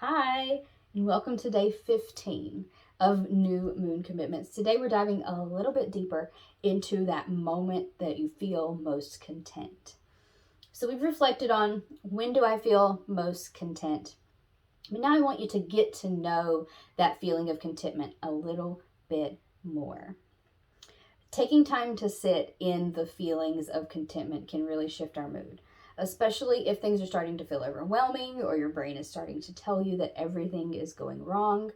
Hi, and welcome to day 15 of New Moon Commitments. Today we're diving a little bit deeper into that moment that you feel most content. So we've reflected on when do I feel most content? But now I want you to get to know that feeling of contentment a little bit more. Taking time to sit in the feelings of contentment can really shift our mood, especially if things are starting to feel overwhelming or your brain is starting to tell you that everything is going wrong.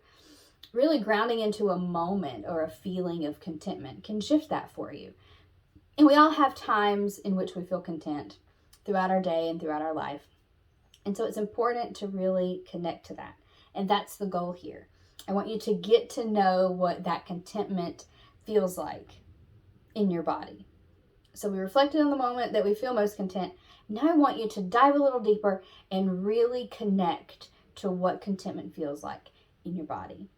Really grounding into a moment or a feeling of contentment can shift that for you. And we all have times in which we feel content throughout our day and throughout our life. And so it's important to really connect to that. And that's the goal here. I want you to get to know what that contentment feels like in your body. So we reflected on the moment that we feel most content. Now I want you to dive a little deeper and really connect to what contentment feels like in your body.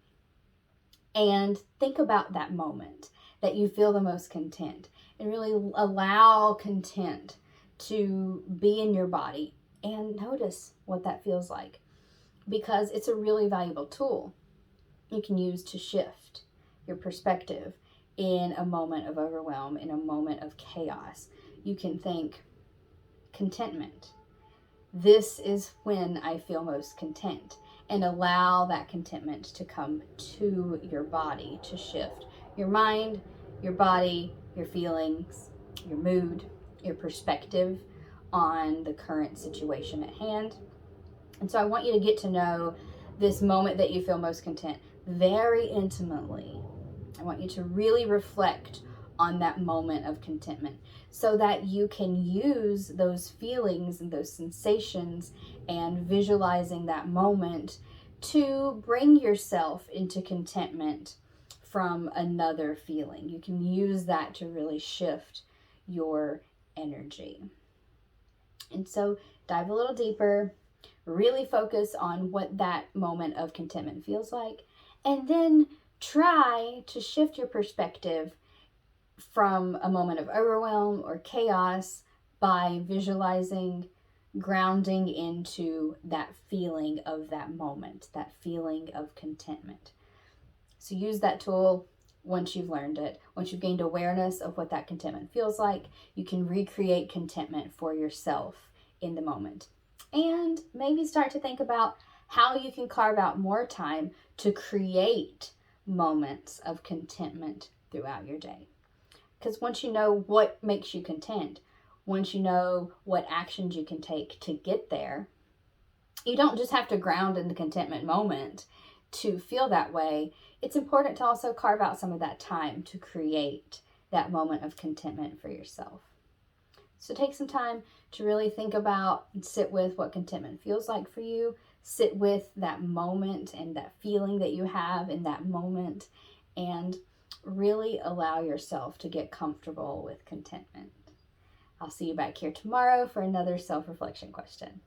And think about that moment that you feel the most content and really allow content to be in your body and notice what that feels like, because it's a really valuable tool you can use to shift your perspective in a moment of overwhelm, in a moment of chaos. You can think, contentment. This is when I feel most content, and allow that contentment to come to your body, to shift your mind, your body, your feelings, your mood, your perspective on the current situation at hand. And so I want you to get to know this moment that you feel most content very intimately. I want you to really reflect on that moment of contentment so that you can use those feelings and those sensations and visualizing that moment to bring yourself into contentment from another feeling. You can use that to really shift your energy. And so dive a little deeper, really focus on what that moment of contentment feels like, and then try to shift your perspective from a moment of overwhelm or chaos by visualizing, grounding into that feeling of that moment, that feeling of contentment. So use that tool once you've learned it. Once you've gained awareness of what that contentment feels like, you can recreate contentment for yourself in the moment. And maybe start to think about how you can carve out more time to create moments of contentment throughout your day. Because once you know what makes you content, once you know what actions you can take to get there, you don't just have to ground in the contentment moment to feel that way. It's important to also carve out some of that time to create that moment of contentment for yourself. So take some time to really think about and sit with what contentment feels like for you. Sit with that moment and that feeling that you have in that moment, and really allow yourself to get comfortable with contentment. I'll see you back here tomorrow for another self-reflection question.